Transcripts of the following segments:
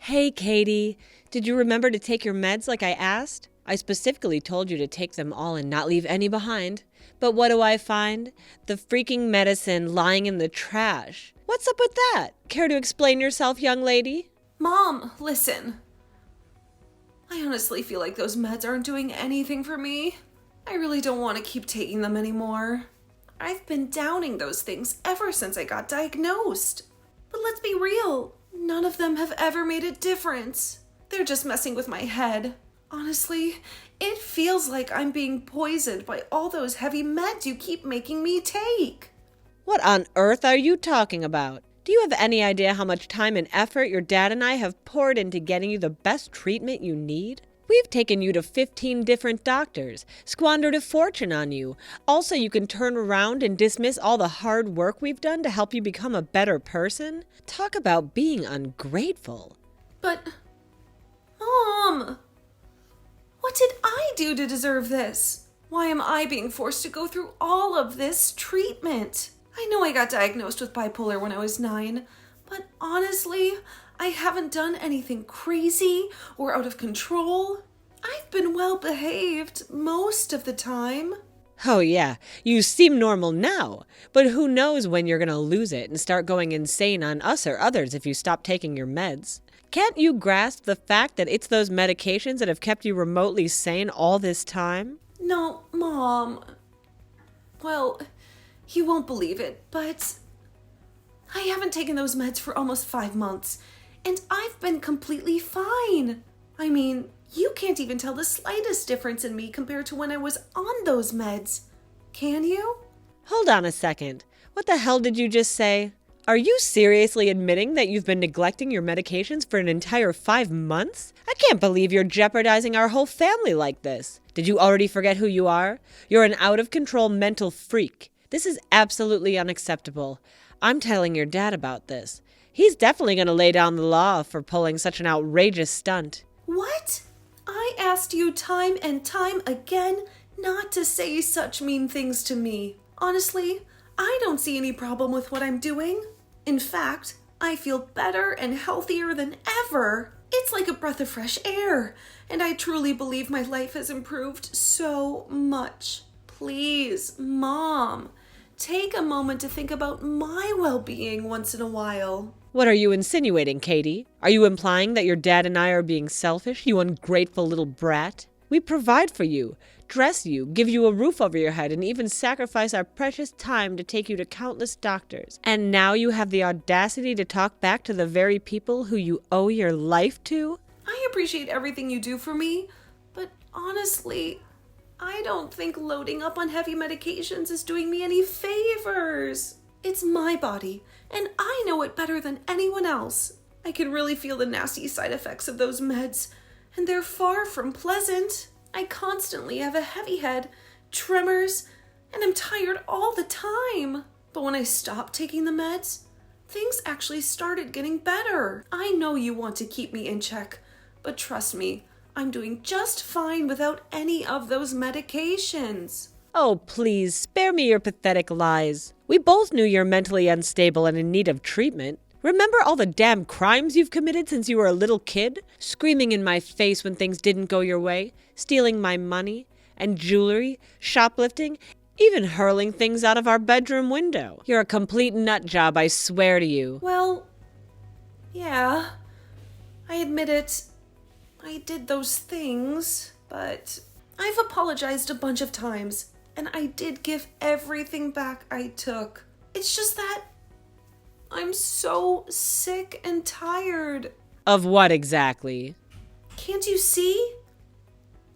Hey, Katie, did you remember to take your meds like I asked? I specifically told you to take them all and not leave any behind. But what do I find? The freaking medicine lying in the trash. What's up with that? Care to explain yourself, young lady? Mom, listen. I honestly feel like those meds aren't doing anything for me. I really don't want to keep taking them anymore. I've been downing those things ever since I got diagnosed. But let's be real, none of them have ever made a difference. They're just messing with my head. Honestly, it feels like I'm being poisoned by all those heavy meds you keep making me take. What on earth are you talking about? Do you have any idea how much time and effort your dad and I have poured into getting you the best treatment you need? We've taken you to 15 different doctors, squandered a fortune on you. Also, you can turn around and dismiss all the hard work we've done to help you become a better person? Talk about being ungrateful. But, Mom, what did I do to deserve this? Why am I being forced to go through all of this treatment? I know I got diagnosed with bipolar when I was 9, but honestly, I haven't done anything crazy or out of control. I've been well behaved most of the time. Oh yeah, you seem normal now, but who knows when you're gonna lose it and start going insane on us or others if you stop taking your meds. Can't you grasp the fact that it's those medications that have kept you remotely sane all this time? No, Mom. Well, you won't believe it, but I haven't taken those meds for almost 5 months, and I've been completely fine. I mean, you can't even tell the slightest difference in me compared to when I was on those meds. Can you? Hold on a second. What the hell did you just say? Are you seriously admitting that you've been neglecting your medications for an entire 5 months? I can't believe you're jeopardizing our whole family like this. Did you already forget who you are? You're an out-of-control mental freak. This is absolutely unacceptable. I'm telling your dad about this. He's definitely going to lay down the law for pulling such an outrageous stunt. What? I asked you time and time again not to say such mean things to me. Honestly, I don't see any problem with what I'm doing. In fact, I feel better and healthier than ever. It's like a breath of fresh air, and I truly believe my life has improved so much. Please, Mom, take a moment to think about my well-being once in a while. What are you insinuating, Katie? Are you implying that your dad and I are being selfish, you ungrateful little brat? We provide for you, dress you, give you a roof over your head, and even sacrifice our precious time to take you to countless doctors. And now you have the audacity to talk back to the very people who you owe your life to? I appreciate everything you do for me, but honestly, I don't think loading up on heavy medications is doing me any favors. It's my body, and I know it better than anyone else. I can really feel the nasty side effects of those meds, and they're far from pleasant. I constantly have a heavy head, tremors, and I'm tired all the time. But when I stopped taking the meds, things actually started getting better. I know you want to keep me in check, but trust me, I'm doing just fine without any of those medications. Oh, please, spare me your pathetic lies. We both knew you're mentally unstable and in need of treatment. Remember all the damn crimes you've committed since you were a little kid? Screaming in my face when things didn't go your way, stealing my money and jewelry, shoplifting, even hurling things out of our bedroom window. You're a complete nut job, I swear to you. Well, yeah, I admit it. I did those things, but I've apologized a bunch of times, and I did give everything back I took. It's just that I'm so sick and tired. Of what exactly? Can't you see?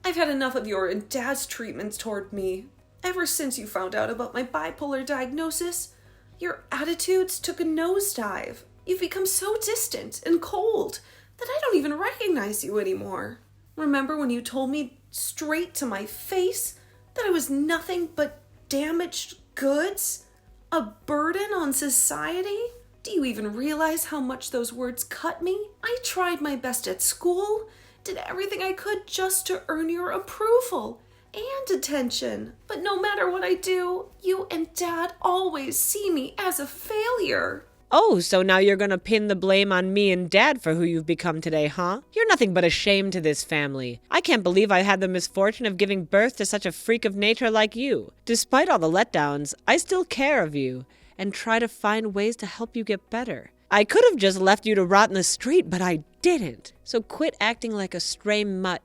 I've had enough of your and Dad's treatments toward me. Ever since you found out about my bipolar diagnosis, your attitudes took a nosedive. You've become so distant and cold that I don't even recognize you anymore. Remember when you told me straight to my face that I was nothing but damaged goods? A burden on society? Do you even realize how much those words cut me? I tried my best at school, did everything I could just to earn your approval and attention. But no matter what I do, you and Dad always see me as a failure. Oh, so now you're gonna pin the blame on me and Dad for who you've become today, huh? You're nothing but a shame to this family. I can't believe I had the misfortune of giving birth to such a freak of nature like you. Despite all the letdowns, I still care of you and try to find ways to help you get better. I could have just left you to rot in the street, but I didn't. So quit acting like a stray mutt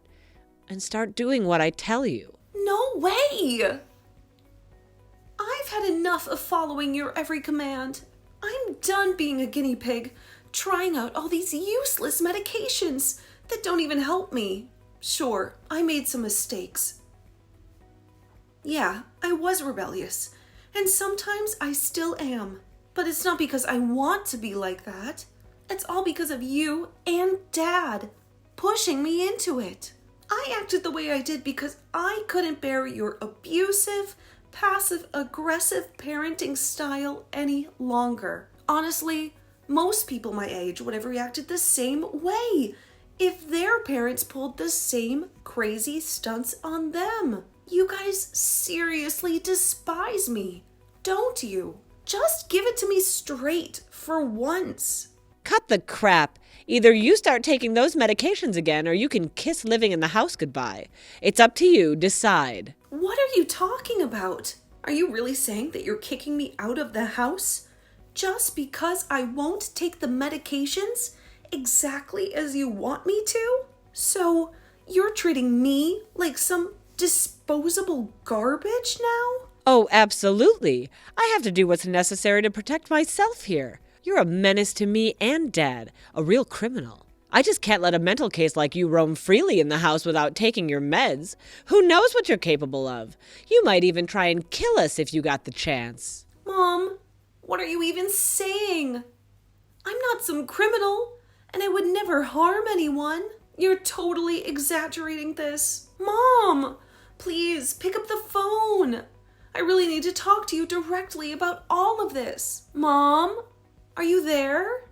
and start doing what I tell you. No way! I've had enough of following your every command. I'm done being a guinea pig, trying out all these useless medications that don't even help me. Sure, I made some mistakes. Yeah, I was rebellious, and sometimes I still am. But it's not because I want to be like that. It's all because of you and Dad pushing me into it. I acted the way I did because I couldn't bear your abusive, passive-aggressive parenting style any longer. Honestly, most people my age would have reacted the same way if their parents pulled the same crazy stunts on them. You guys seriously despise me, don't you? Just give it to me straight for once. Cut the crap. Either you start taking those medications again or you can kiss living in the house goodbye. It's up to you. Decide. What are you talking about? Are you really saying that you're kicking me out of the house just because I won't take the medications exactly as you want me to? So you're treating me like some disposable garbage now? Oh, absolutely. I have to do what's necessary to protect myself here. You're a menace to me and Dad, a real criminal. I just can't let a mental case like you roam freely in the house without taking your meds. Who knows what you're capable of? You might even try and kill us if you got the chance. Mom, what are you even saying? I'm not some criminal, and I would never harm anyone. You're totally exaggerating this. Mom, please pick up the phone. I really need to talk to you directly about all of this. Mom, are you there?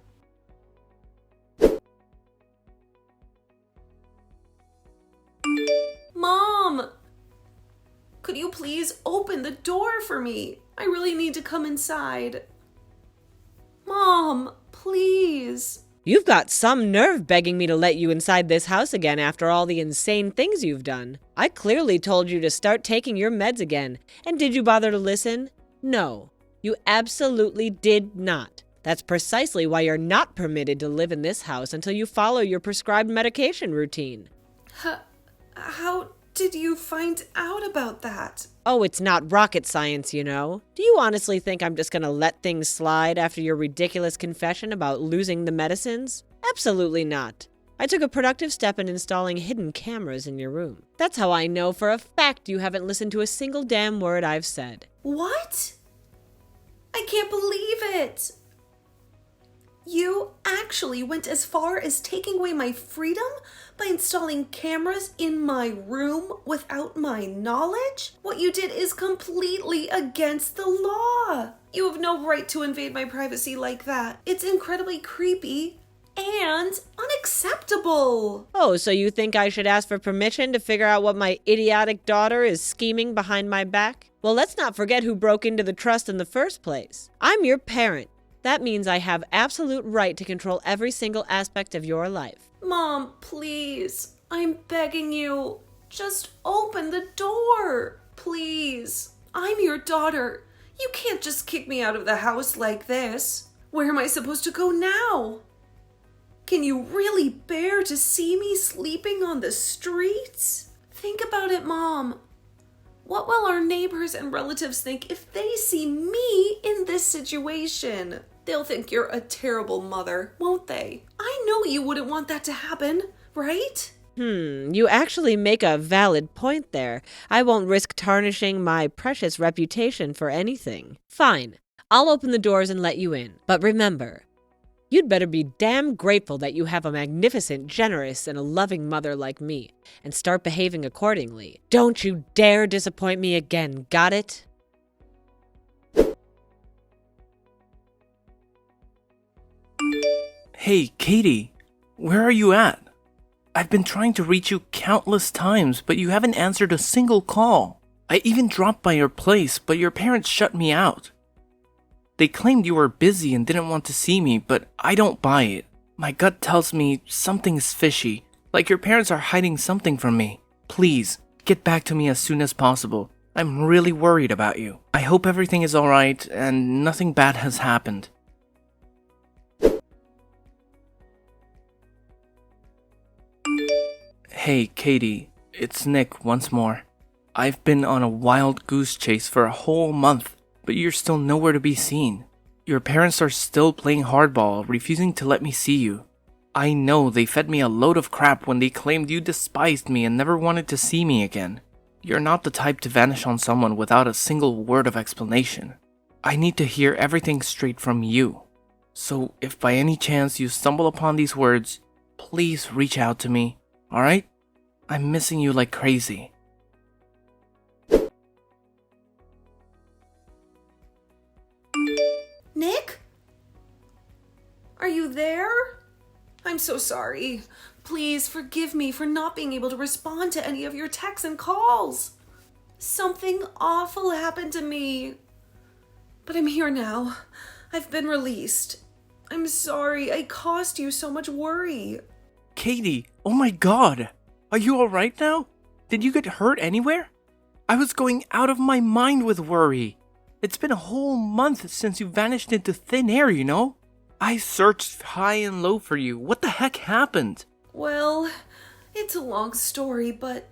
Mom, could you please open the door for me? I really need to come inside. Mom, please. You've got some nerve begging me to let you inside this house again after all the insane things you've done. I clearly told you to start taking your meds again. And did you bother to listen? No, you absolutely did not. That's precisely why you're not permitted to live in this house until you follow your prescribed medication routine. How did you find out about that? Oh, it's not rocket science, you know. Do you honestly think I'm just gonna let things slide after your ridiculous confession about losing the medicines? Absolutely not. I took a productive step in installing hidden cameras in your room. That's how I know for a fact you haven't listened to a single damn word I've said. What? I can't believe it. You actually went as far as taking away my freedom by installing cameras in my room without my knowledge? What you did is completely against the law. You have no right to invade my privacy like that. It's incredibly creepy and unacceptable. Oh, so you think I should ask for permission to figure out what my idiotic daughter is scheming behind my back? Well, let's not forget who broke into the trust in the first place. I'm your parent. That means I have absolute right to control every single aspect of your life. Mom, please. I'm begging you. Just open the door. Please. I'm your daughter. You can't just kick me out of the house like this. Where am I supposed to go now? Can you really bear to see me sleeping on the streets? Think about it, Mom. What will our neighbors and relatives think if they see me in this situation? They'll think you're a terrible mother, won't they? I know you wouldn't want that to happen, right? You actually make a valid point there. I won't risk tarnishing my precious reputation for anything. Fine, I'll open the doors and let you in. But remember, you'd better be damn grateful that you have a magnificent, generous, and a loving mother like me, and start behaving accordingly. Don't you dare disappoint me again, got it? Hey, Katie, where are you at? I've been trying to reach you countless times, but you haven't answered a single call. I even dropped by your place, but your parents shut me out. They claimed you were busy and didn't want to see me, but I don't buy it. My gut tells me something's fishy, like your parents are hiding something from me. Please, get back to me as soon as possible. I'm really worried about you. I hope everything is alright and nothing bad has happened. Hey, Katie, it's Nick once more. I've been on a wild goose chase for a whole month, but you're still nowhere to be seen. Your parents are still playing hardball, refusing to let me see you. I know they fed me a load of crap when they claimed you despised me and never wanted to see me again. You're not the type to vanish on someone without a single word of explanation. I need to hear everything straight from you. So if by any chance you stumble upon these words, please reach out to me, alright? I'm missing you like crazy. Nick? Are you there? I'm so sorry. Please forgive me for not being able to respond to any of your texts and calls. Something awful happened to me. But I'm here now. I've been released. I'm sorry I caused you so much worry. Katie, oh my god! Are you alright now? Did you get hurt anywhere? I was going out of my mind with worry. It's been a whole month since you vanished into thin air, you know? I searched high and low for you. What the heck happened? Well, it's a long story, but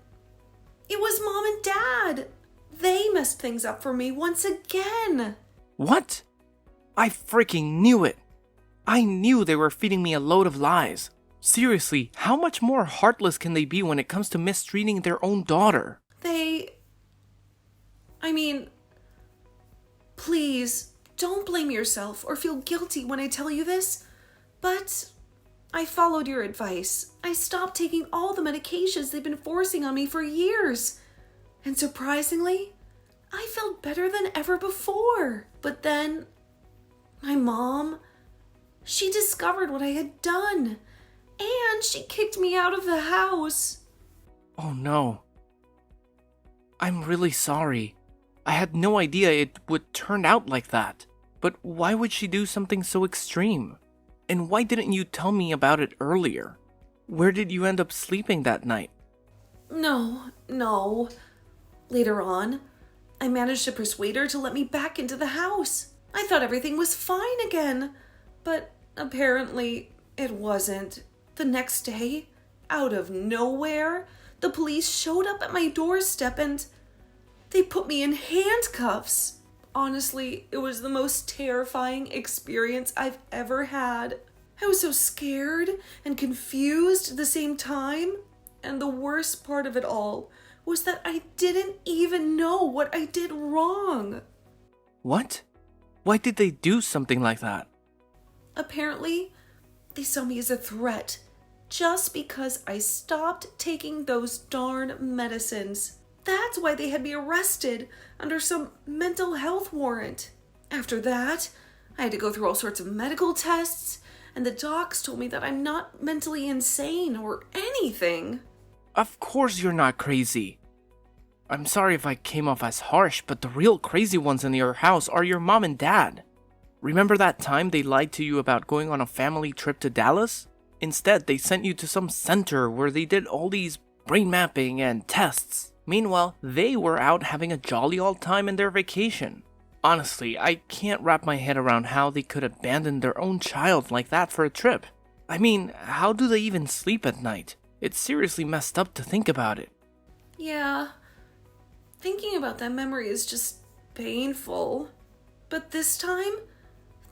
it was Mom and Dad. They messed things up for me once again. What? I freaking knew it. I knew they were feeding me a load of lies. Seriously, how much more heartless can they be when it comes to mistreating their own daughter? Please, don't blame yourself or feel guilty when I tell you this, but I followed your advice. I stopped taking all the medications they've been forcing on me for years. And surprisingly, I felt better than ever before. But then, my mom, she discovered what I had done, and she kicked me out of the house. Oh no. I'm really sorry. I had no idea it would turn out like that. But why would she do something so extreme? And why didn't you tell me about it earlier? Where did you end up sleeping that night? No. Later on, I managed to persuade her to let me back into the house. I thought everything was fine again, but apparently it wasn't. The next day, out of nowhere, the police showed up at my doorstep and they put me in handcuffs. Honestly, it was the most terrifying experience I've ever had. I was so scared and confused at the same time. And the worst part of it all was that I didn't even know what I did wrong. What? Why did they do something like that? Apparently, they saw me as a threat just because I stopped taking those darn medicines. That's why they had me arrested under some mental health warrant. After that, I had to go through all sorts of medical tests, and the docs told me that I'm not mentally insane or anything. Of course you're not crazy. I'm sorry if I came off as harsh, but the real crazy ones in your house are your mom and dad. Remember that time they lied to you about going on a family trip to Dallas? Instead, they sent you to some center where they did all these brain mapping and tests. Meanwhile, they were out having a jolly old time in their vacation. Honestly, I can't wrap my head around how they could abandon their own child like that for a trip. I mean, how do they even sleep at night? It's seriously messed up to think about it. Yeah, thinking about that memory is just painful. But this time,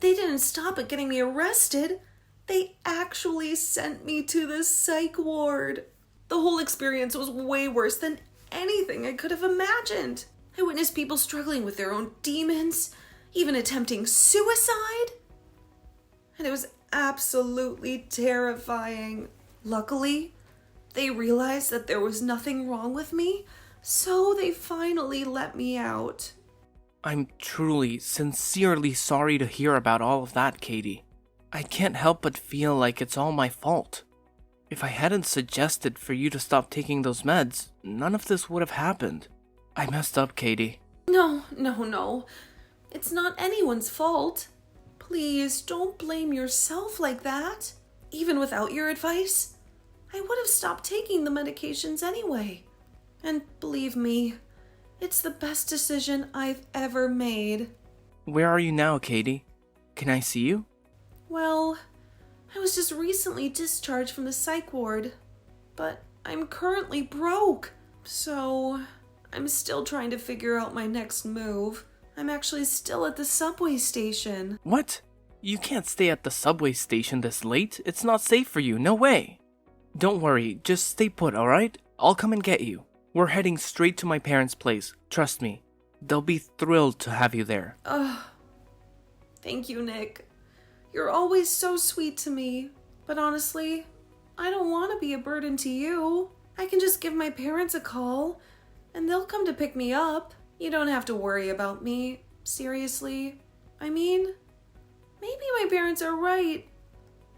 they didn't stop at getting me arrested. They actually sent me to the psych ward. The whole experience was way worse than anything I could have imagined. I witnessed people struggling with their own demons, even attempting suicide. And it was absolutely terrifying. Luckily, they realized that there was nothing wrong with me, so they finally let me out. I'm truly, sincerely sorry to hear about all of that, Katie. I can't help but feel like it's all my fault. If I hadn't suggested for you to stop taking those meds, none of this would have happened. I messed up, Katie. No. It's not anyone's fault. Please don't blame yourself like that. Even without your advice, I would have stopped taking the medications anyway. And believe me, it's the best decision I've ever made. Where are you now, Katie? Can I see you? Well, I was just recently discharged from the psych ward, but I'm currently broke, so I'm still trying to figure out my next move. I'm actually still at the subway station. What? You can't stay at the subway station this late. It's not safe for you. No way. Don't worry. Just stay put, alright? I'll come and get you. We're heading straight to my parents' place. Trust me. They'll be thrilled to have you there. Thank you, Nick. You're always so sweet to me. But honestly, I don't want to be a burden to you. I can just give my parents a call, and they'll come to pick me up. You don't have to worry about me. Seriously. I mean, maybe my parents are right.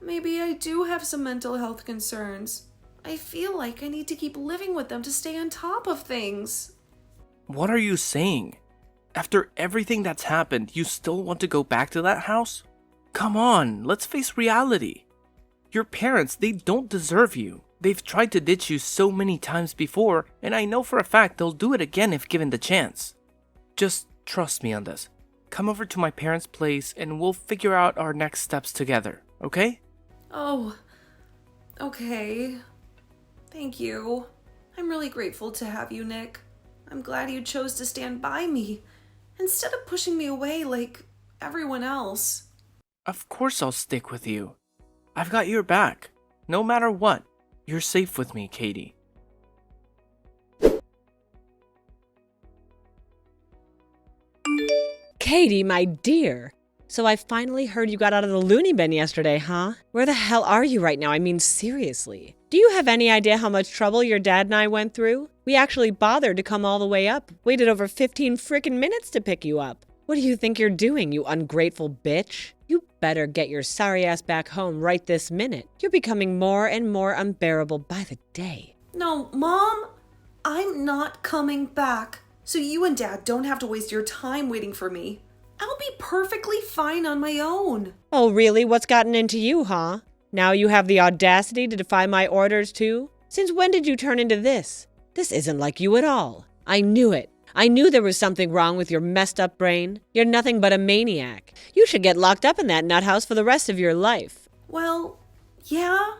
Maybe I do have some mental health concerns. I feel like I need to keep living with them to stay on top of things. What are you saying? After everything that's happened, you still want to go back to that house? Come on, let's face reality. Your parents, they don't deserve you. They've tried to ditch you so many times before, and I know for a fact they'll do it again if given the chance. Just trust me on this. Come over to my parents' place and we'll figure out our next steps together, okay? Oh, okay. Thank you. I'm really grateful to have you, Nick. I'm glad you chose to stand by me instead of pushing me away like everyone else. Of course I'll stick with you. I've got your back. No matter what, you're safe with me, Katie. Katie, my dear. So I finally heard you got out of the loony bin yesterday, huh? Where the hell are you right now? I mean, seriously. Do you have any idea how much trouble your dad and I went through? We actually bothered to come all the way up. Waited over 15 frickin' minutes to pick you up. What do you think you're doing, you ungrateful bitch? You better get your sorry ass back home right this minute. You're becoming more and more unbearable by the day. No, Mom, I'm not coming back. So you and Dad don't have to waste your time waiting for me. I'll be perfectly fine on my own. Oh, really? What's gotten into you, huh? Now you have the audacity to defy my orders, too? Since when did you turn into this? This isn't like you at all. I knew it. I knew there was something wrong with your messed up brain. You're nothing but a maniac. You should get locked up in that nut house for the rest of your life. Well, yeah.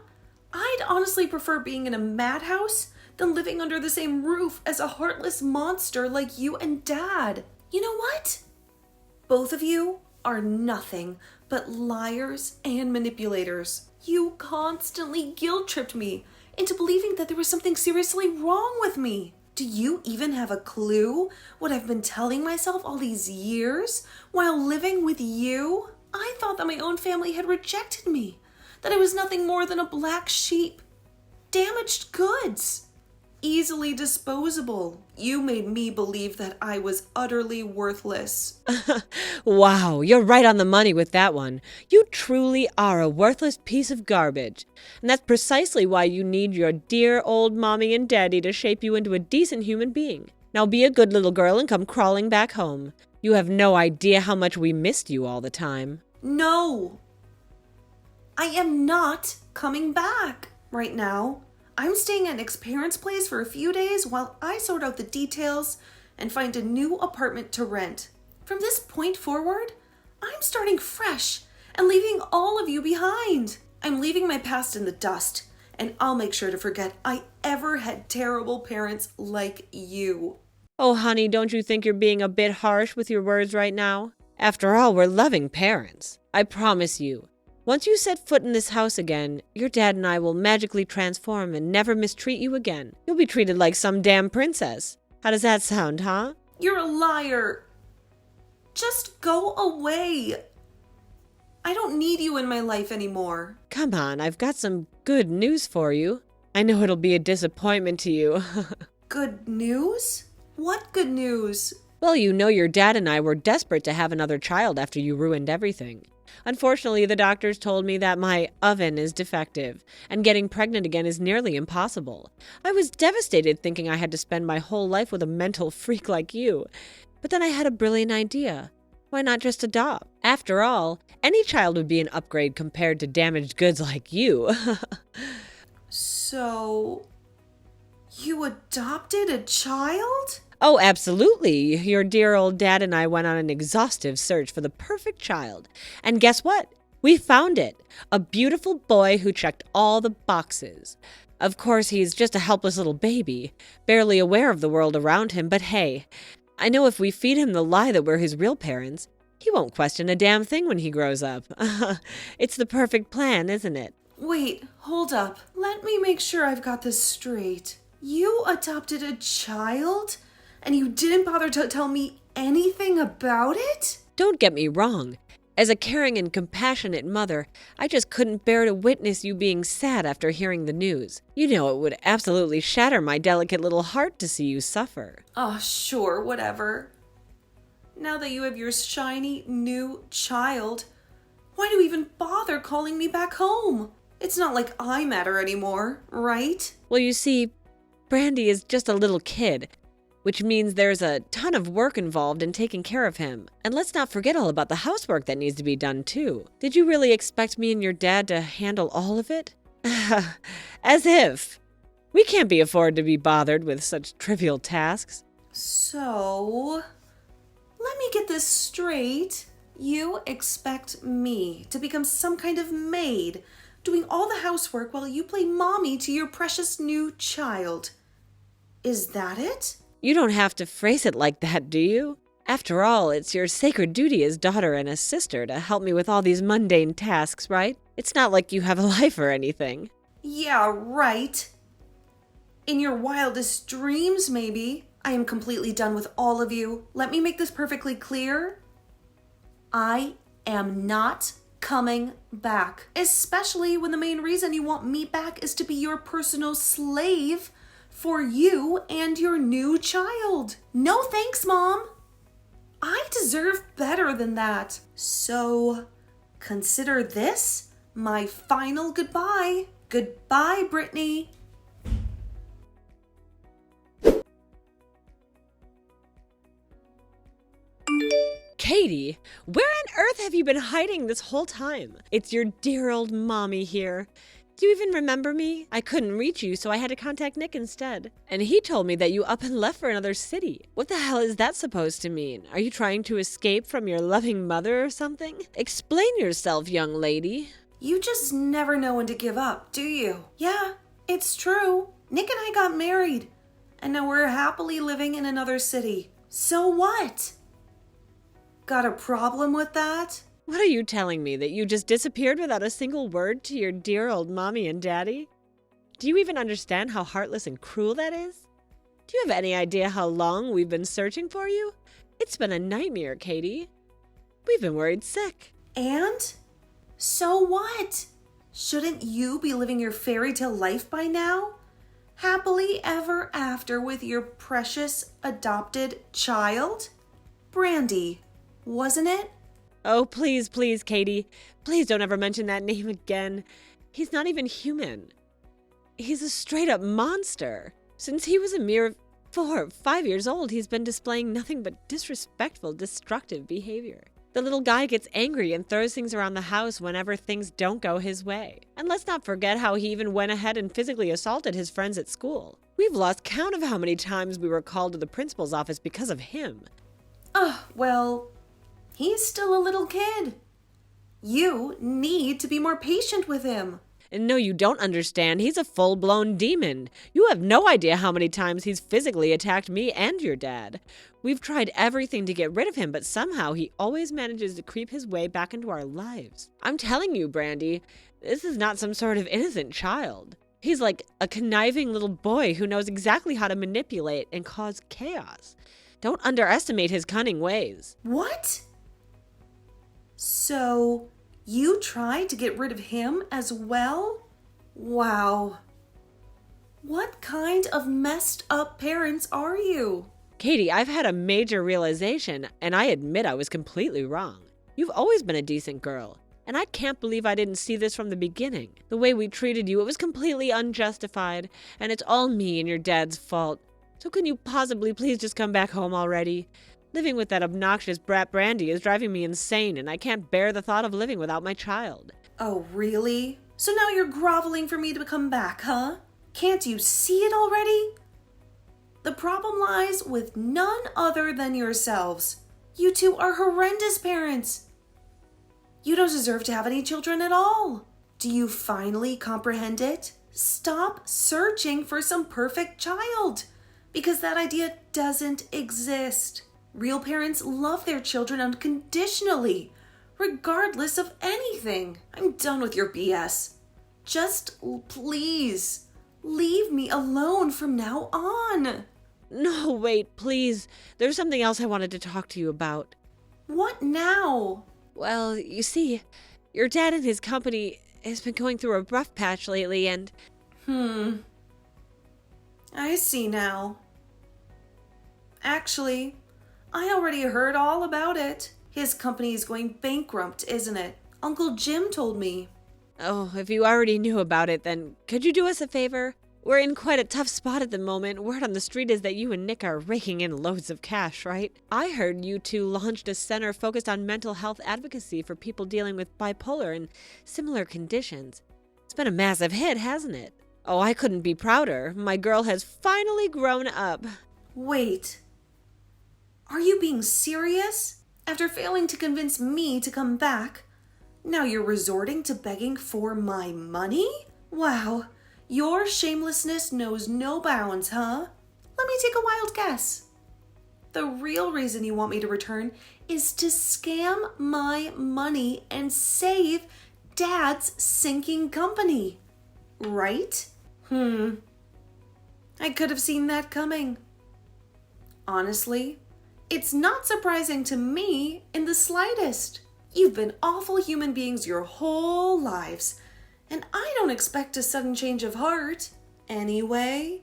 I'd honestly prefer being in a madhouse than living under the same roof as a heartless monster like you and Dad. You know what? Both of you are nothing but liars and manipulators. You constantly guilt-tripped me into believing that there was something seriously wrong with me. Do you even have a clue what I've been telling myself all these years while living with you? I thought that my own family had rejected me, that I was nothing more than a black sheep, damaged goods, easily disposable. You made me believe that I was utterly worthless. Wow, you're right on the money with that one. You truly are a worthless piece of garbage. And that's precisely why you need your dear old mommy and daddy to shape you into a decent human being. Now be a good little girl and come crawling back home. You have no idea how much we missed you all the time. No! I am not coming back right now. I'm staying at Nick's parents' place for a few days while I sort out the details and find a new apartment to rent. From this point forward, I'm starting fresh and leaving all of you behind. I'm leaving my past in the dust, and I'll make sure to forget I ever had terrible parents like you. Oh, honey, don't you think you're being a bit harsh with your words right now? After all, we're loving parents. I promise you. Once you set foot in this house again, your dad and I will magically transform and never mistreat you again. You'll be treated like some damn princess. How does that sound, huh? You're a liar. Just go away. I don't need you in my life anymore. Come on, I've got some good news for you. I know it'll be a disappointment to you. Good news? What good news? Well, you know your dad and I were desperate to have another child after you ruined everything. Unfortunately, the doctors told me that my oven is defective, and getting pregnant again is nearly impossible. I was devastated thinking I had to spend my whole life with a mental freak like you. But then I had a brilliant idea. Why not just adopt? After all, any child would be an upgrade compared to damaged goods like you. So, you adopted a child? Oh, absolutely. Your dear old dad and I went on an exhaustive search for the perfect child. And guess what? We found it. A beautiful boy who checked all the boxes. Of course, he's just a helpless little baby, barely aware of the world around him, but hey, I know if we feed him the lie that we're his real parents, he won't question a damn thing when he grows up. It's the perfect plan, isn't it? Wait, hold up. Let me make sure I've got this straight. You adopted a child? And you didn't bother to tell me anything about it? Don't get me wrong. As a caring and compassionate mother, I just couldn't bear to witness you being sad after hearing the news. You know it would absolutely shatter my delicate little heart to see you suffer. Oh, sure, whatever. Now that you have your shiny new child, why do you even bother calling me back home? It's not like I matter anymore, right? Well, you see, Brandy is just a little kid, which means there's a ton of work involved in taking care of him. And let's not forget all about the housework that needs to be done, too. Did you really expect me and your dad to handle all of it? As if. We can't be afforded to be bothered with such trivial tasks. So, let me get this straight. You expect me to become some kind of maid, doing all the housework while you play mommy to your precious new child. Is that it? You don't have to phrase it like that, do you? After all, it's your sacred duty as daughter and as sister to help me with all these mundane tasks, right? It's not like you have a life or anything. Yeah, right. In your wildest dreams, maybe. I am completely done with all of you. Let me make this perfectly clear. I am not coming back. Especially when the main reason you want me back is to be your personal slave for you and your new child. No thanks, Mom. I deserve better than that. So, consider this my final goodbye. Goodbye, Brittany. Katie, where on earth have you been hiding this whole time? It's your dear old mommy here. Do you even remember me? I couldn't reach you, so I had to contact Nick instead. And he told me that you up and left for another city. What the hell is that supposed to mean? Are you trying to escape from your loving mother or something? Explain yourself, young lady. You just never know when to give up, do you? Yeah, it's true. Nick and I got married, and now we're happily living in another city. So what? Got a problem with that? What are you telling me, that you just disappeared without a single word to your dear old mommy and daddy? Do you even understand how heartless and cruel that is? Do you have any idea how long we've been searching for you? It's been a nightmare, Katie. We've been worried sick. And? So what? Shouldn't you be living your fairy tale life by now? Happily ever after with your precious adopted child? Brandy, wasn't it? Oh, please, please, Katie. Please don't ever mention that name again. He's not even human. He's a straight-up monster. Since he was a mere 4 or 5 years old, he's been displaying nothing but disrespectful, destructive behavior. The little guy gets angry and throws things around the house whenever things don't go his way. And let's not forget how he even went ahead and physically assaulted his friends at school. We've lost count of how many times we were called to the principal's office because of him. Well, he's still a little kid. You need to be more patient with him. And no, you don't understand. He's a full-blown demon. You have no idea how many times he's physically attacked me and your dad. We've tried everything to get rid of him, but somehow he always manages to creep his way back into our lives. I'm telling you, Brandy, this is not some sort of innocent child. He's like a conniving little boy who knows exactly how to manipulate and cause chaos. Don't underestimate his cunning ways. What? So, you tried to get rid of him as well? Wow. What kind of messed up parents are you? Katie, I've had a major realization, and I admit I was completely wrong. You've always been a decent girl, and I can't believe I didn't see this from the beginning. The way we treated you, it was completely unjustified, and it's all me and your dad's fault. So can you possibly please just come back home already? Living with that obnoxious brat Brandy is driving me insane, and I can't bear the thought of living without my child. Oh, really? So now you're groveling for me to come back, huh? Can't you see it already? The problem lies with none other than yourselves. You two are horrendous parents. You don't deserve to have any children at all. Do you finally comprehend it? Stop searching for some perfect child, because that idea doesn't exist. Real parents love their children unconditionally, regardless of anything. I'm done with your BS. Just please leave me alone from now on. No, wait, please. There's something else I wanted to talk to you about. What now? Well, you see, your dad and his company has been going through a rough patch lately, and... I see now. Actually, I already heard all about it. His company is going bankrupt, isn't it? Uncle Jim told me. Oh, if you already knew about it, then could you do us a favor? We're in quite a tough spot at the moment. Word on the street is that you and Nick are raking in loads of cash, right? I heard you two launched a center focused on mental health advocacy for people dealing with bipolar and similar conditions. It's been a massive hit, hasn't it? Oh, I couldn't be prouder. My girl has finally grown up. Wait. Are you being serious? After failing to convince me to come back, now you're resorting to begging for my money? Wow, your shamelessness knows no bounds, huh? Let me take a wild guess. The real reason you want me to return is to scam my money and save Dad's sinking company, right? I could have seen that coming. Honestly, it's not surprising to me in the slightest. You've been awful human beings your whole lives, and I don't expect a sudden change of heart. Anyway,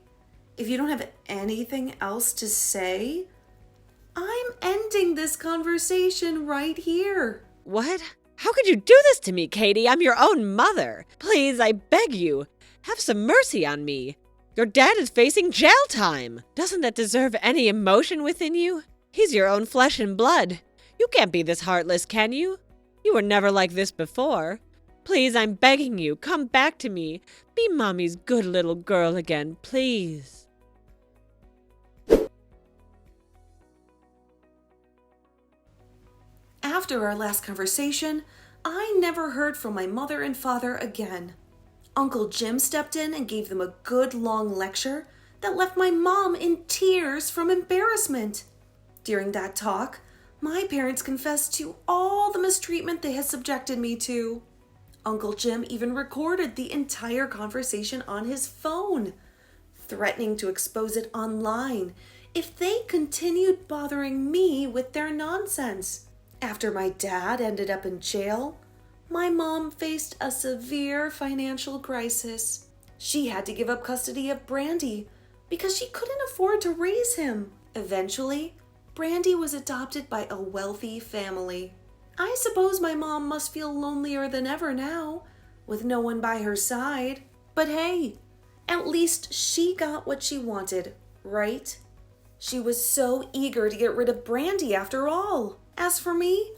if you don't have anything else to say, I'm ending this conversation right here. What? How could you do this to me, Katie? I'm your own mother. Please, I beg you, have some mercy on me. Your dad is facing jail time. Doesn't that deserve any emotion within you? He's your own flesh and blood. You can't be this heartless, can you? You were never like this before. Please, I'm begging you, come back to me. Be Mommy's good little girl again, please. After our last conversation, I never heard from my mother and father again. Uncle Jim stepped in and gave them a good long lecture that left my mom in tears from embarrassment. During that talk, my parents confessed to all the mistreatment they had subjected me to. Uncle Jim even recorded the entire conversation on his phone, threatening to expose it online if they continued bothering me with their nonsense. After my dad ended up in jail, my mom faced a severe financial crisis. She had to give up custody of Brandy because she couldn't afford to raise him. Eventually, Brandy was adopted by a wealthy family. I suppose my mom must feel lonelier than ever now, with no one by her side. But hey, at least she got what she wanted, right? She was so eager to get rid of Brandy after all. As for me,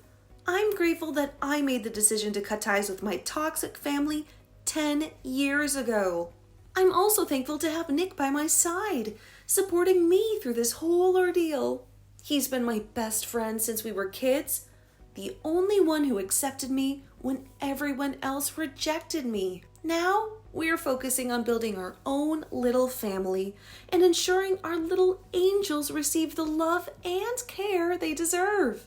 I'm grateful that I made the decision to cut ties with my toxic family 10 years ago. I'm also thankful to have Nick by my side, supporting me through this whole ordeal. He's been my best friend since we were kids, the only one who accepted me when everyone else rejected me. Now, we're focusing on building our own little family and ensuring our little angels receive the love and care they deserve.